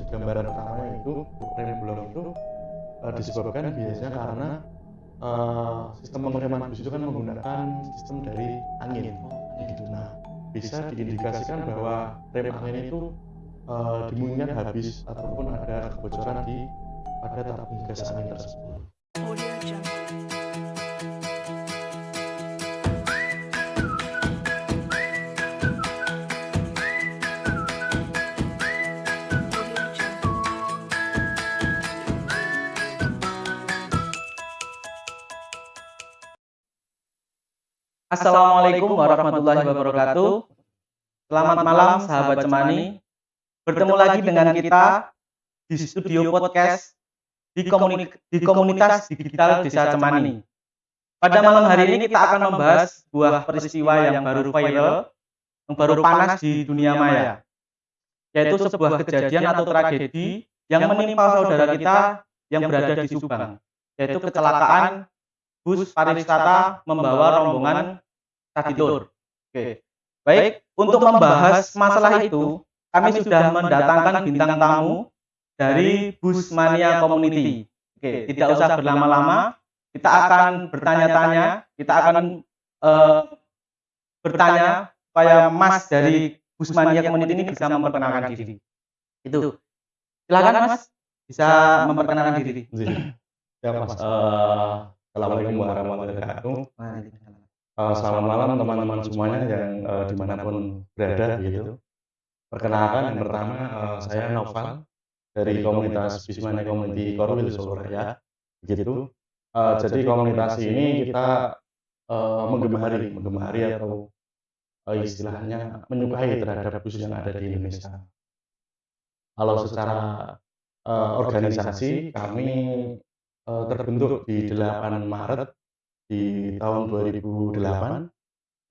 gambaran pertamanya itu rem blong itu disebabkan biasanya karena sistem pengereman bus itu kan menggunakan sistem dari angin begitu. Nah, bisa diindikasikan bahwa rem angin itu dimungkinkan habis ataupun ada kebocoran pada tabung gas angin tersebut. Assalamualaikum warahmatullahi wabarakatuh. Selamat malam sahabat Cemani. Bertemu lagi dengan kita di studio podcast di komunitas digital Desa Cemani. Pada malam hari ini kita akan membahas sebuah peristiwa yang baru viral, yang baru panas di dunia maya, yaitu sebuah kejadian atau tragedi yang menimpa saudara kita yang berada di Subang, yaitu kecelakaan bus pariwisata membawa rombongan Taditur. Oke. Baik, untuk membahas masalah itu, kami sudah mendatangkan bintang tamu dari Busmania Community. Oke, tidak usah berlama-lama, kita akan bertanya-tanya, kita akan bertanya supaya Mas dari Busmania Community ini bisa memperkenalkan diri. Itu. Silakan Mas, bisa memperkenalkan diri. Ya Mas, Assalamualaikum warahmatullahi wabarakatuh. Selamat malam teman-teman semuanya yang dimanapun berada begitu. Perkenalkan yang pertama saya Noval dari komunitas Bismania Community Korwil Solo Raya begitu. Jadi komunitas ini kita menggemari atau istilahnya menyukai terhadap bus yang ada di Indonesia. Kalau secara organisasi kami terbentuk di 8 Maret di tahun 2008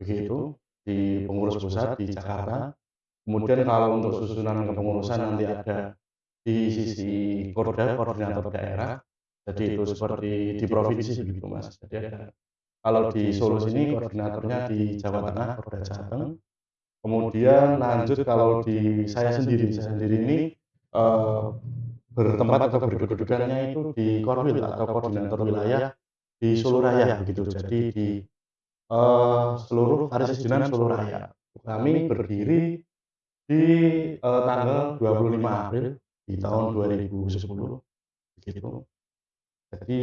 begitu di pengurus pusat di Jakarta. Kemudian kalau untuk susunan kepengurusan nanti ada di sisi koordinator daerah. Jadi itu seperti di provinsi begitu Mas. Jadi ada kalau di Solo sini koordinatornya di Jawa Tengah, Polda Jateng. Kemudian lanjut kalau di saya sendiri ini bertempat atau berkedudukannya itu di Korwil atau koordinator wilayah di Solo Raya begitu. Jadi di seluruh Paris Solo Raya. Kami berdiri di tanggal 25 April di tahun 2010 begitu. Jadi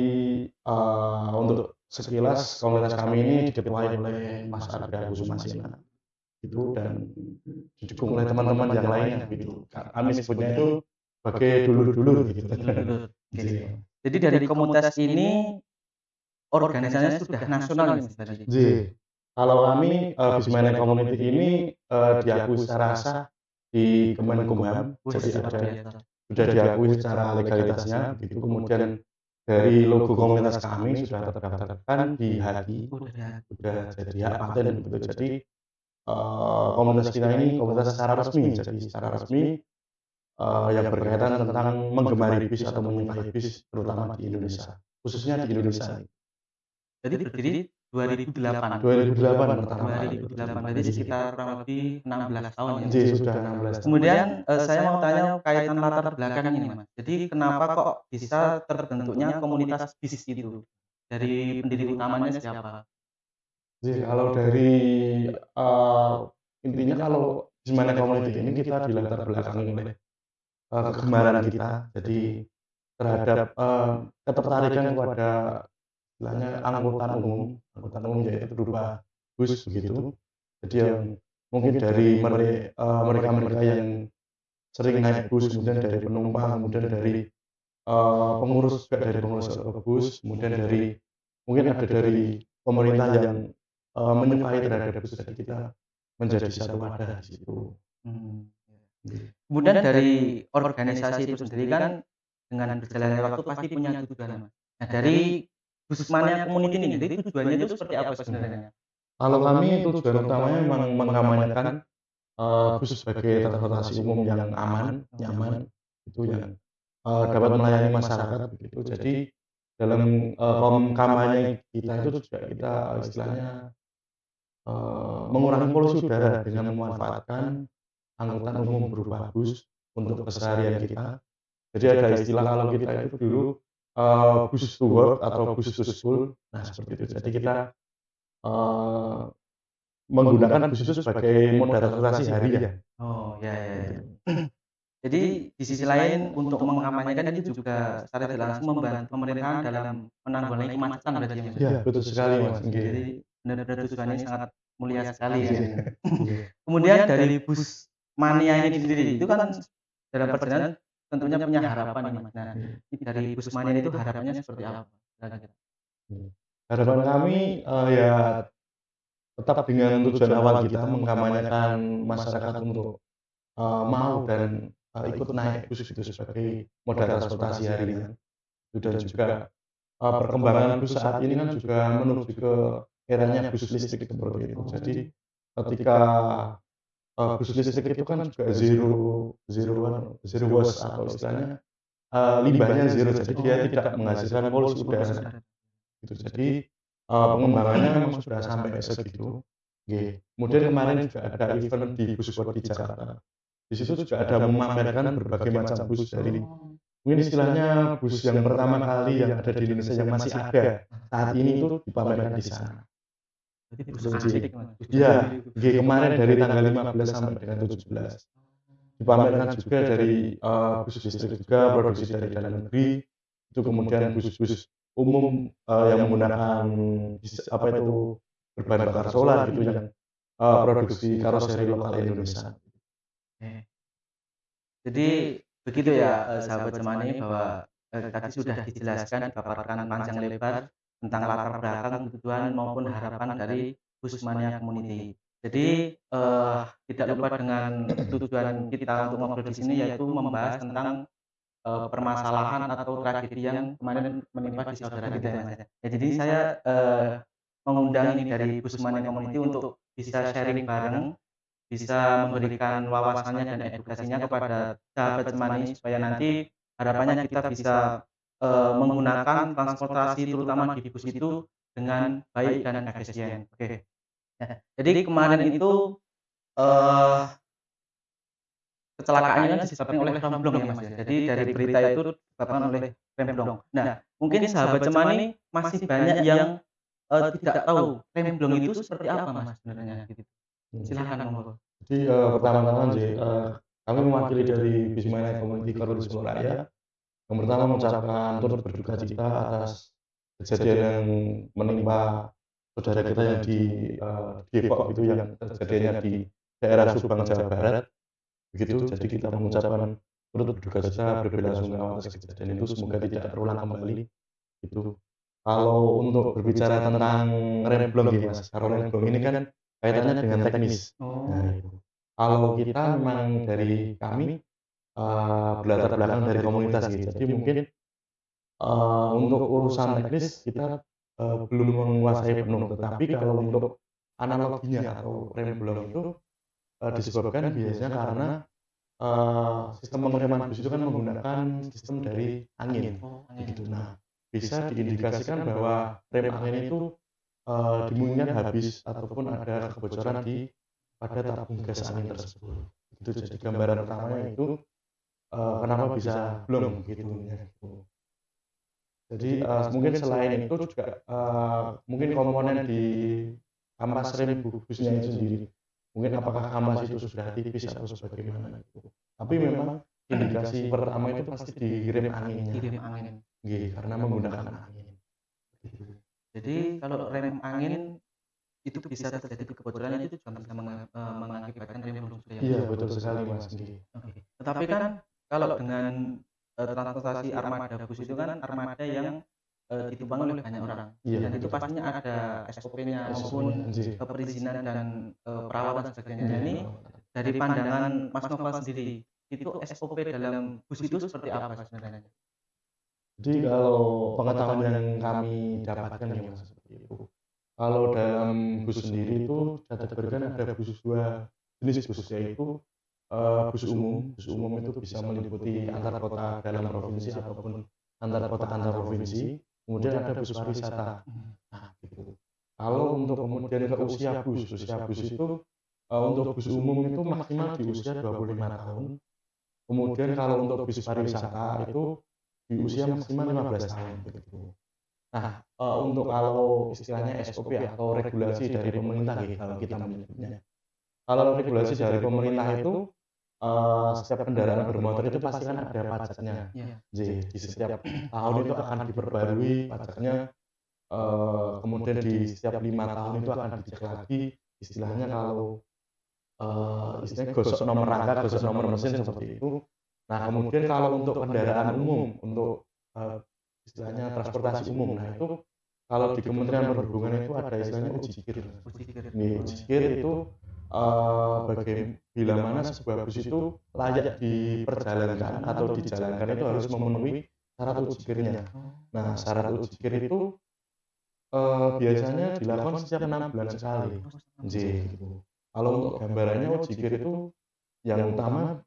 untuk sekilas komunitas kami ini diketuai oleh Mas Arga Kusumasina itu dan didukung oleh teman-teman yang lainnya gitu. Kami sebutnya itu sebagai dulur-dulur gitu. Jadi dari komunitas ini organisasinya sudah nasional nih sebenarnya. Kalau kami Bismania Community ini diakui secara sah di Kemenkumham, jadi sudah diakui secara legalitasnya begitu. Kemudian dari logo komunitas kami sudah terdaftarkan di HAKI, sudah jadi hak paten begitu. Jadi komunitas kita ini komunitas secara resmi, jadi secara resmi yang berkaitan tentang menggemari bis atau menyukai bis terutama di Indonesia, khususnya di Indonesia. Jadi berdiri 2008 pertama kali. 2008, berarti sekitar kurang lebih 16 tahun ya. Jadi sudah 16 tahun. Kemudian saya mau tanya kaitan latar belakang ini Mas. Jadi kenapa kok bisa terbentuknya komunitas bis itu? Dari pendiri utamanya siapa? Jadi kalau dari intinya kalau Bismania Community ini kita dilatar belakangi oleh kegemaran kita. Jadi terhadap ketertarikan kepada istilahnya angkutan umum yaitu berupa bus begitu. Jadi yang mungkin dari mereka yang sering naik bus, kemudian dari penumpang, kemudian dari pengurus juga dari pengurus bus, kemudian dari mungkin ada dari pemerintah yang menyukai terhadap bus, jadi kita menjadi satu wadah di situ. Kemudian dari organisasi itu sendiri kan dengan berjalannya waktu pasti punya tujuan Mas. Nah dari Busmania Community ini, jadi tujuannya itu seperti apa sebenarnya? Kalau kami tujuan utamanya memang mengamankan bus sebagai transportasi umum yang aman, nyaman, itu yang dapat melayani masyarakat begitu. Jadi dalam kampanye kita itu juga kita istilahnya mengurangi polusi udara dengan memanfaatkan angkutan umum berupa bus untuk keseharian kita. Jadi ada istilah kalau kita itu dulu, bus to work atau bus to school. Nah seperti itu. Jadi kita, eee, menggunakan bus itu sebagai moda transportasi harian, Oh, ya ya ya. gitu. Jadi di sisi lain untuk mengampanyekan itu juga secara tidak langsung membantu pemerintahan dalam menanggulangi kemacetan berarti ya, Mas, Iya ya? betul sekali Mas, nggih. Jadi benar-benar tujuannya sangat mulia sekali ya. Nggih nggih. Kemudian dari bus mania ini sendiri, itu kan dalam perjalanan tentunya punya harapan nih, Mas. Nah, Iya. dari bus mania itu harapannya seperti apa kira-kira? Iya. Harapan kami, ya tetap dengan tujuan awal kita mengkampanyekan masyarakat untuk, mau dan, ikut naik bus itu sebagai moda transportasi harian. Itu dan juga, perkembangan bus saat ini kan juga menuju ke eranya bus listrik seperti itu. Jadi ketika, bus listrik itu kan juga zero waste atau istilahnya, limbahnya zero, jadi dia tidak menghasilkan polusi udara. Gitu. Jadi, pengembangannya memang sudah sampai segitu, nggih. Kemudian kemarin juga ada event di Buspot di Jakarta. Di situ juga ada memamerkan berbagai macam bus dari mungkin istilahnya bus yang pertama kali yang ada di Indonesia yang masih ada saat ini itu dipamerkan di sana. Berarti bus Itu asik, Mas, bus iya, jadul itu. nggih kemarin dari tanggal 15 sampai dengan 17. Dipamerkan juga dari, bus listrik juga produksi dari dalam negeri, itu kemudian bus-bus umum, yang menggunakan apa itu, berbahan bakar solar gitu yang, produksi karoseri lokal Indonesia. Oke. Jadi begitu ya, sahabat Semani bahwa, tadi sudah dijelaskan, dipaparkan panjang lebar tentang latar belakang, tujuan maupun harapan dari Busmania Community. Jadi, tidak lupa dengan tujuan kita untuk ngobrol di sini yaitu membahas tentang, permasalahan atau tragedi yang kemarin menimpa di saudara kita ya, Mas, ya. Ya jadi saya, mengundang ini dari Busmania Community untuk bisa sharing bareng, bisa memberikan wawasannya dan edukasinya kepada sahabat semani supaya nanti harapannya kita bisa, menggunakan transportasi terutama di bus itu dengan baik dan efisien. Oke. Nah, jadi kemarin itu, eee, kecelakaan ini kan disebabkan oleh remblong ya, Mas, ya. Jadi dari berita itu disebabkan oleh remblong. Nah, mungkin sahabat semani masih banyak yang, tidak tahu remblong itu seperti apa, Mas, sebenarnya gitu. Hmm. Silakan monggo. Jadi, pertama-tama sih, kami mewakili dari Bismaya Community Korwil Solo Raya, yang pertama mengucapkan turut berduka cita atas kejadian yang menimpa saudara kita yang di, Depok itu yang kejadiannya di daerah Subang, Jawa Barat, begitu. Jadi kita mengucapkan turut berduka cita, berbelasungkawa atas kejadian itu, semoga tidak terulang kembali, gitu. Kalau untuk berbicara tentang remblong ya Mas, kalau remblong ini kan kaitannya dengan teknis. Nah Oh. itu. Kalau kita memang dari kami, berlatar belakang dari komunitas gitu, jadi mungkin, untuk urusan teknis kita, belum menguasai penuh, tetapi kalau untuk analoginya atau remblong itu, disebabkan biasanya karena, sistem pengereman bus itu kan menggunakan sistem dari angin, Oh, begitu. angin. Nah, bisa diindikasikan bahwa rem angin itu, dimungkinkan habis ataupun ada kebocoran pada tabung gas angin tersebut. Itu jadi gambaran pertamanya itu, kenapa bisa blong gitu ya, gitu. Jadi, mungkin selain itu juga, mungkin komponen di kampas rem busnya itu sendiri. Mungkin apakah kampas itu sudah tipis atau sebagaimana gitu. Tapi memang indikasi pertama itu pasti di rem anginnya. Kirim angin. Nggih, karena menggunakan angin, gitu. Jadi kalau rem angin itu bisa terjadi kebocoran itu juga bisa mengakibatkan remblong juga ya, Mas? Iya, betul sekali Mas, nggih. Oke. Tetapi kan kalau dengan, transportasi armada bus itu kan armada yang, ditumpangi oleh banyak orang Iya, dan itu betul. pastinya ada SOP-nya maupun, SOP-nya, nggih. perizinan dan, perawatan dan sebagainya. Nah Nggih, ini dari pandangan Mas Nova sendiri, itu SOP dalam bus itu seperti apa sebenarnya? Jadi kalau pengetahuan yang kami dapatkan ya Mas, seperti itu. Kalau dalam bus sendiri itu dikategorikan ada bus 2 jenis bus, yaitu, bus umum. Bus umum itu bisa meliputi antar kota dalam provinsi ataupun antar kota antar provinsi. Kemudian ada bus pariwisata. Nah, gitu. Kalau untuk kemudian ke usia bus itu, untuk bus umum itu maksimal di usia 25 tahun. Kemudian kalau untuk bis pariwisata itu di usia maksimal 15 tahun begitu. Nah, untuk kalau istilahnya SOP atau regulasi dari pemerintah gitu kalau kita menyebutnya. Kalau regulasi dari pemerintah itu, setiap kendaraan bermotor itu pasti kan ada pajaknya. Iya. Di setiap tahun itu akan diperbarui pajaknya, kemudian di setiap 5 tahun itu akan dicek lagi, istilahnya kalau, istilahnya gosok nomor rangka, gosok nomor mesin seperti itu. Nah, kemudian kalau untuk kendaraan umum, untuk, istilahnya transportasi umum, nah itu kalau di Kementerian Perhubungan itu ada istilahnya ujikir. Ujikir. Ujikir itu, bila mana sebuah bus itu layak diperjalankan atau dijalankan itu harus memenuhi syarat ujikirnya. Nah, syarat ujikir itu, biasanya dilakukan setiap 6 bulan sekali. Gitu. Kalau untuk gambarannya ujikir itu yang utama,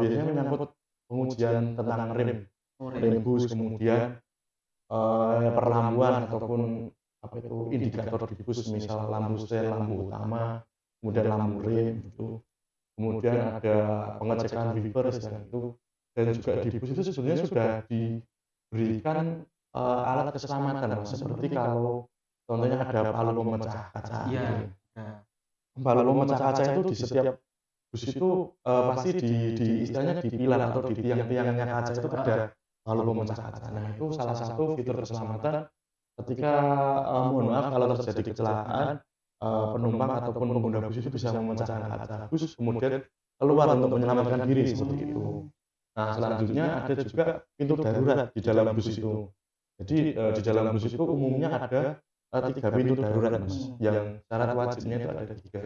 biasanya menyangkut pengujian tentang rem, Oh, rem bus, kemudian, perlampuan ataupun apa itu, indikator di bus, misal lampu stel, lampu utama, kemudian lampu rem gitu. Kemudian ada pengecekan wiper istilah itu, dan juga di bus itu sebenarnya sudah diberikan, alat keselamatan, Mas, seperti kalau contohnya ada palu pemecah kaca Iya. gitu. Nah, Palu pemecah kaca itu di setiap bus itu, pasti di istilahnya di pilar atau di tiang-tiangnya kaca itu ada palu pemecah kaca. Nah, itu salah satu fitur keselamatan ketika, mohon maaf kalau terjadi kecelakaan, penumpang ataupun pengguna bus itu bisa memecahkan kaca bus, kemudian keluar untuk menyelamatkan diri seperti itu. Nah, selanjutnya ada juga pintu darurat di dalam bus itu. Jadi, di dalam bus itu umumnya ada, 3 pintu darurat, Mas, yang syarat wajibnya itu ada 3.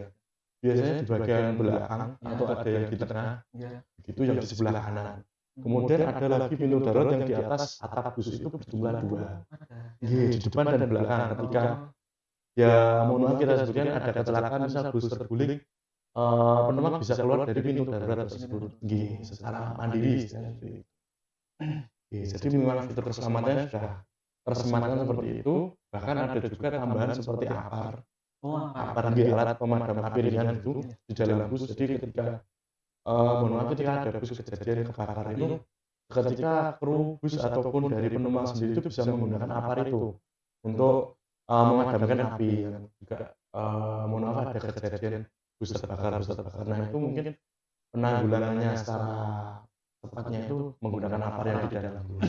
Biasanya di bagian belakang atau ada yang di tengah, iya. begitu yang di sebelah kanan. Kemudian ada lagi pintu darurat yang di atas atap bus itu berjumlah 2. Di depan dan belakang. Ketika ya mohon maaf kita sebutkan ada kecelakaan misal bus terguling, penumpang bisa keluar dari pintu darurat tersebut, secara mandiri istilahnya seperti itu. Jadi memang fitur keselamatannya sudah tersematkan seperti itu, bahkan ada juga tambahan seperti APAR. Oh, apa? APAR alat pemadam api ringan itu di dalam bus. Jadi ketika, mohon maaf ketika ada bus kejadian kebakaran itu, ketika kru bus ataupun dari penumpang sendiri itu bisa menggunakan APAR itu untuk, memadamkan api yang juga, mohon maaf ada kejadian bus terbakar. Nah, itu mungkin penanggulangannya secara tepatnya itu menggunakan APAR yang di dalam bus,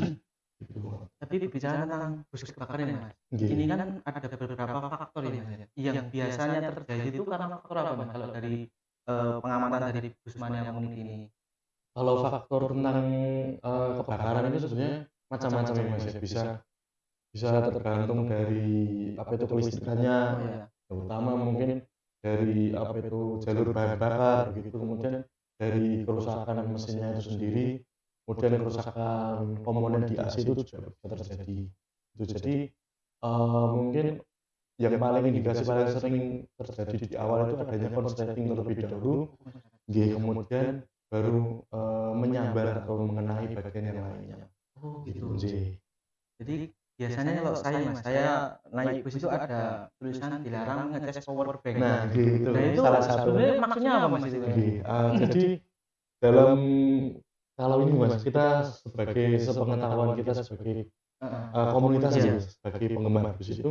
gitu. Tapi bicara tentang bus kebakaran ya, Mas. Nggih. Ini kan ada beberapa faktor ya, Mas, ya. Yang biasanya terjadi itu karena faktor apa, Mas? Kalau dari pengamatan dari Busmania Community ini. Kalau faktor tentang, kebakaran itu sebenarnya macam-macam ya, Mas, ya. Bisa bisa tergantung dari apa itu kelistrikannya, Oh ya. terutama mungkin dari apa itu jalur bahan bakar begitu, kemudian dari kerusakan mesinnya itu sendiri, kemudian kerusakan komponen di AC itu juga bisa terjadi. Itu jadi, mungkin yang paling indikasi paling sering terjadi di awal itu adanya konsleting terlebih dahulu, kemudian baru, menyambar atau mengenai bagian yang lainnya, Oh gitu, gitu. nggih. Jadi biasanya kalau saya, Mas, saya naik bus itu ada tulisan dilarang ngecas power bank. Nah, gitu, Nah itu salah satu sebenarnya maksudnya apa, Mas, itu? jadi dalam kalau ini, Mas, kita sebagai sepengetahuan kita sebagai, Heeh. komunitas Iya. ya, sebagai penggemar bus itu,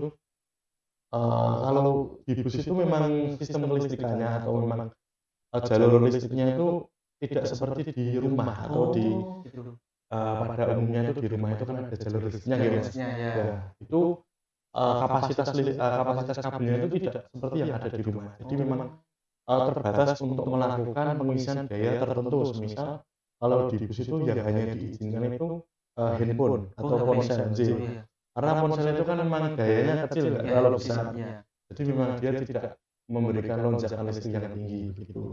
kalau di bus itu memang sistem kelistrikannya atau memang, jalur listriknya itu tidak seperti di rumah atau di, Oh, gitu. pada umumnya itu di rumah itu kan ada jalur listriknya gitu, Mas. Jelasnya ya. Ya, itu, kapasitas kabelnya itu tidak seperti yang ada di rumah. Jadi memang, terbatas untuk melakukan pengisian daya tertentu. Semisal kalau di bus itu yang hanya diizinkan itu, handphone atau Oh, ponsel, oh iya. karena ponsel itu kan memang dayanya kecil, nggak Iya, terlalu bisa. besar. Iya. Jadi memang dia tidak memberikan lonjakan listrik yang tinggi begitu.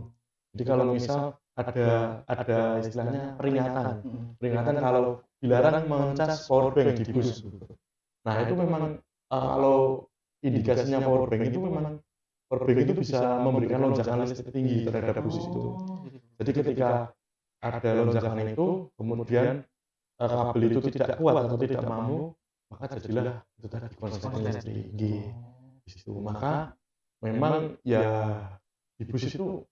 Jadi kalau misal ada istilahnya peringatan, peringatan kalau dilarang mencas power bank di bus. Nah, itu memang, kalau indikasinya power bank itu memang power bank itu bisa memberikan lonjakan listrik tinggi terhadap bus itu. Oh, gitu. Jadi ketika ada lonjakan itu, kemudian, kabel itu tidak kuat atau tidak mampu, maka jadilah itu tadi konsleting listrik, di situ. Maka memang ya di bus itu,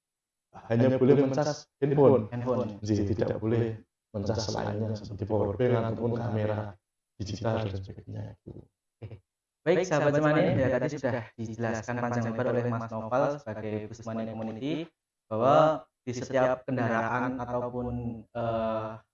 hanya boleh mencas handphone. handphone. Jadi tidak boleh mencas selainnya seperti power bank ataupun kamera digital dan sebagainya itu. Baik sahabat Cemani, ya tadi sudah dijelaskan panjang lebar oleh Mas Noval sebagai Busmania Community bahwa di setiap kendaraan ataupun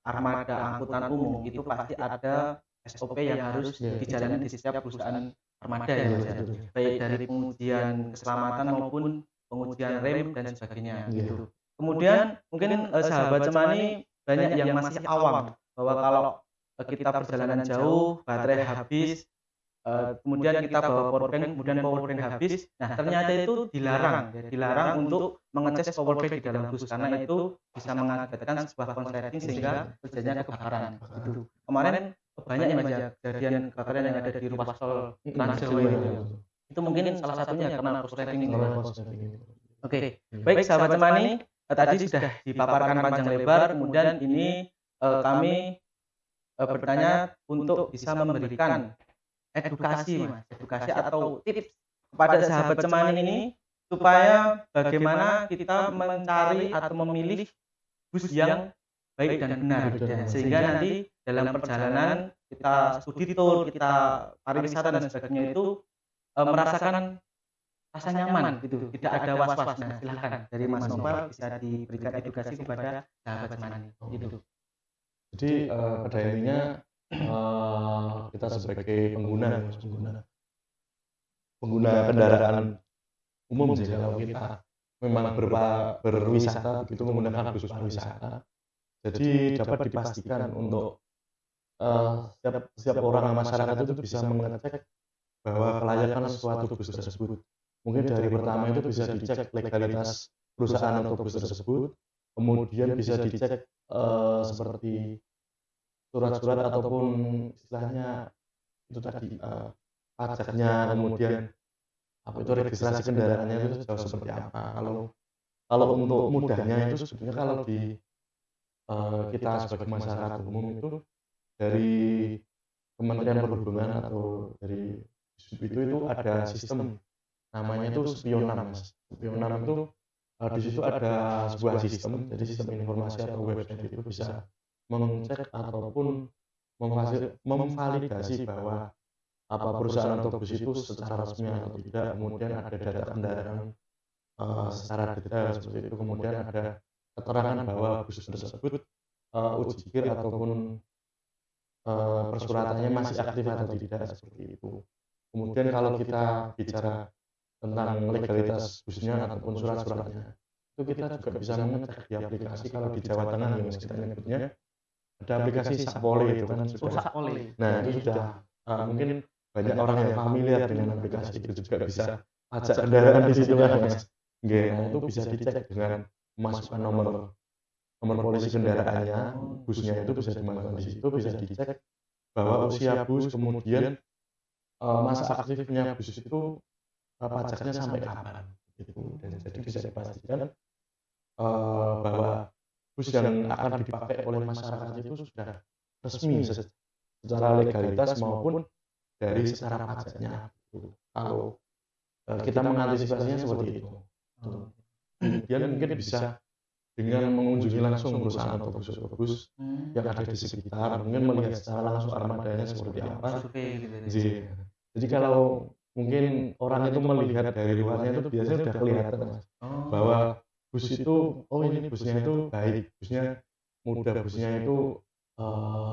armada angkutan umum itu pasti ada SOP yang harus dijalani di setiap perusahaan armada ya Mas ya. Baik dari pengujian keselamatan maupun pengujian rem dan sebagainya gitu. Kemudian mungkin sahabat Cemani banyak yang masih awam bahwa kalau kita perjalanan jauh, baterai habis, kemudian kita bawa powerbank, kemudian powerbank habis. Nah, ternyata itu dilarang, ya, dilarang untuk mengecas powerbank di dalam bus karena itu bisa mengakibatkan sebuah konsleting sehingga terjadinya kebakaran. Gitu. Kemarin banyak ya Mas ya kejadian kebakaran yang ada di ruas tol Trans Jawa itu. Itu mungkin salah satunya karena konsleting itu. Oke, baik sahabat Cemani, tadi sudah dipaparkan panjang lebar, kemudian ini kami bertanya untuk bisa memberikan edukasi Mas, edukasi atau tips kepada sahabat Cemani ini supaya bagaimana kita mencari atau memilih bus yang baik dan benar ya. Sehingga nanti dalam perjalanan kita studi tour, kita pariwisata dan sebagainya itu merasakan rasa nyaman gitu, tidak ada was-was. Nah, silakan dari Mas Noval bisa diberikan edukasi kepada sahabat Cemani gitu. Jadi pada intinya kita sebagai pengguna kendaraan umum sih kalau kita memang berwisata begitu menggunakan bus pariwisata, jadi dapat dipastikan untuk setiap orang masyarakat itu bisa mengecek bahwa kelayakan suatu bus tersebut. Mungkin dari pertama itu bisa dicek legalitas perusahaan atau bus tersebut, kemudian bisa dicek seperti surat-surat ataupun istilahnya itu tadi pajaknya, kemudian apa itu registrasi kendaraannya itu sudah seperti apa. Kalau untuk mudahnya itu sebetulnya kalau di kita sebagai masyarakat umum itu dari Kementerian Perhubungan atau dari itu ada sistem namanya itu Spionam, Mas. Spionam itu di situ ada sebuah sistem, jadi sistem informasi atau website itu bisa mengecek ataupun memvalidasi bahwa apa perusahaan atau bus itu secara resmi atau tidak, kemudian ada data kendaraan secara detail seperti itu, kemudian ada keterangan bahwa bus tersebut ujikir ataupun persuratannya masih aktif atau tidak seperti itu. Kemudian kalau kita bicara tentang legalitas busnya ataupun surat-suratnya, itu kita juga bisa mengecek di aplikasi. Kalau di Jawa Tengah ya Mas, kita nyebutnya ada aplikasi Sapole itu kan sudah. Nah itu sudah mungkin banyak orang yang familiar dengan aplikasi itu juga bisa pajak kendaraan di situ kan Mas. Nah itu bisa dicek dengan memasukkan nomor polisi kendaraannya, busnya itu bisa dimasukkan di situ, bisa dicek bahwa usia bus, kemudian masa aktifnya bus itu pajaknya sampai kapan gitu. Dan jadi bisa dipastikan bahwa bus yang akan dipakai oleh masyarakat itu sudah resmi secara legalitas maupun dari secara pajaknya. Kalau kita mengantisipasinya seperti itu. Kemudian mungkin bisa dengan mengunjungi langsung perusahaan atau bus yang ada di sekitar, mungkin melihat secara langsung armadanya seperti apa. Jadi kalau mungkin orang itu melihat dari luarnya itu biasanya sudah kelihatan Mas, bahwa bus itu, oh ini busnya itu baik, busnya mudah, busnya itu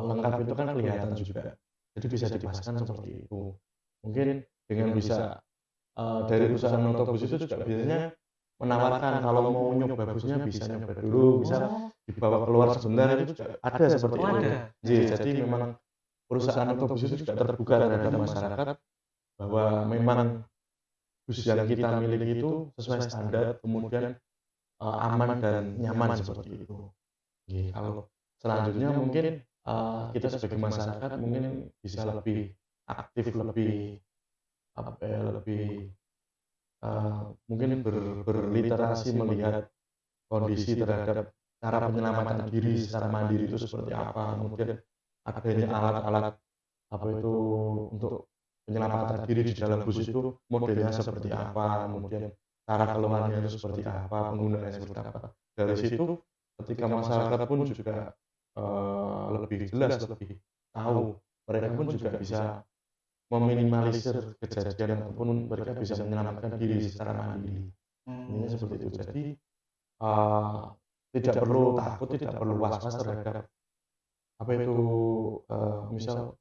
lengkap, itu kan kelihatan juga. Jadi bisa dipastikan seperti itu. Mungkin dengan bisa dari perusahaan otobus itu juga biasanya menawarkan kalau mau nyoba busnya bisa nyoba dulu, bisa dibawa keluar sebentar, itu juga ada seperti itu. Jadi memang perusahaan otobus itu juga terbuka terhadap masyarakat bahwa memang bus yang kita miliki itu sesuai standar, kemudian aman dan nyaman seperti itu. Kalau selanjutnya mungkin kita sebagai masyarakat mungkin bisa lebih aktif, lebih mungkin berliterasi melihat kondisi terhadap cara penyelamatan diri secara mandiri itu seperti apa, kemudian adanya alat-alat apa itu untuk penyelamatan diri di dalam bus itu modelnya seperti apa, kemudian cara keluarnya itu seperti apa, penggunaannya seperti apa. Dari situ ketika masyarakat pun juga, lebih jelas, lebih tahu, mereka pun juga bisa meminimalisir kejadian ataupun mereka bisa menyelamatkan diri secara mandiri. Intinya seperti itu. Jadi, eee, tidak perlu takut, tidak perlu was-was terhadap apa itu, misal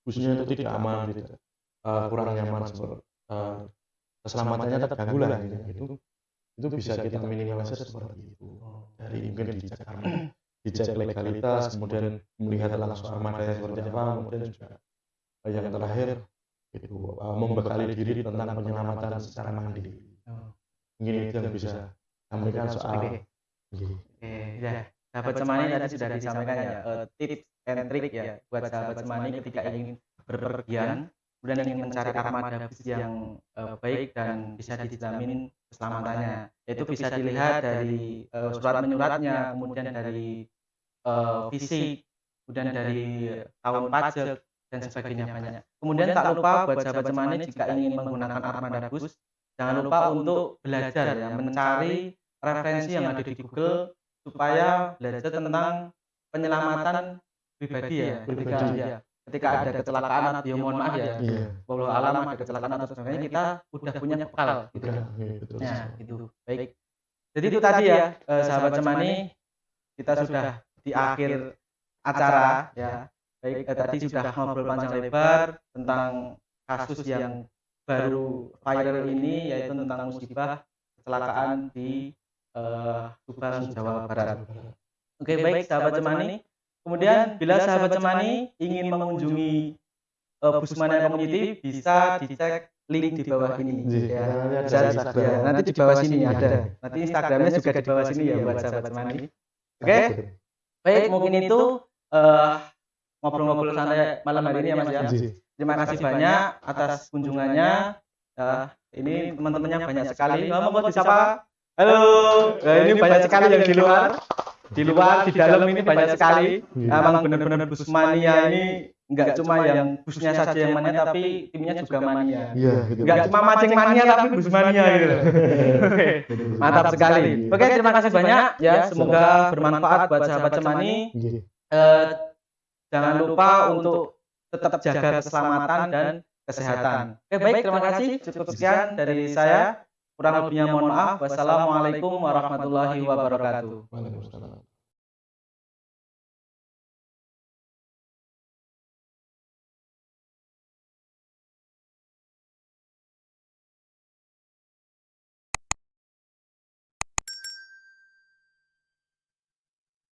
busnya itu tidak aman, tidak, kurang nyaman, eee, keselamatannya terganggu lah intinya gitu. Itu bisa kita minimalisir seperti itu. Dari mungkin dicek legalitas, kemudian melihat langsung armadanya seperti apa, kemudian juga yang terakhir itu, membekali diri tentang penyelamatan secara mandiri. Oh, Mungkin itu yang bisa sampaikan soal oke. Oke, ya. Sahabat Semani tadi sudah disampaikan ya, tips and trick ya buat sahabat Semani ketika ingin berpergian, kemudian ingin mencari armada bus yang baik dan bisa dijamin keselamatannya. Itu bisa dilihat dari surat menyuratnya, kemudian dari fisik, kemudian dari tahun pajak dan sebagainya banyak. Kemudian tak lupa buat sahabat Semani jika ingin menggunakan armada bus, jangan lupa untuk belajar ya, mencari referensi yang ada di Google supaya belajar tentang penyelamatan pribadi ya, ketika ada kecelakaan atau ya mohon maaf ya, iya, walau alam ada kecelakaan atau sebagainya kita udah punya bekal gitu. udah, iya, betul Nah, sekali. gitu. Baik. Jadi itu tadi ya, sahabat Semani, kita sudah di akhir acara ya. Baik, tadi sudah ngobrol panjang lebar tentang kasus yang baru viral ini yaitu tentang musibah kecelakaan di Subang, Jawa Barat. Oke, baik sahabat Semani. Kemudian bila sahabat Semani ingin mengunjungi Busmania Community bisa dicek link di bawah ini Iya, ya. nanti ada Bisa Instagram. ya, nanti di bawah sini ada. Nanti Instagramnya juga di bawah sini ya buat sahabat Semani. Oke. Baik, mungkin itu ngobrol-ngobrol santai malam hari ini ya Mas ya. Iya. Terima kasih banyak atas kunjungannya. Ini teman-temannya banyak sekali. Monggo disapa. Halo. Ini banyak sekali yang di luar. Di luar, di dalam ini banyak sekali. Emang benar-benar Busmania ini enggak cuma yang busnya saja yang mania tapi timnya juga mania. Iya, gitu. Enggak cuma mancing mania tapi Busmania gitu. Oke. Mantap sekali. Oke, terima kasih banyak ya. Semoga bermanfaat buat sahabat Semani. Iya. Jangan lupa untuk tetap jaga keselamatan dan kesehatan. Oke, baik, terima kasih. Cukup sekian dari saya. Kurang lebihnya mohon maaf. Wassalamualaikum warahmatullahi wabarakatuh. Waalaikumsalam.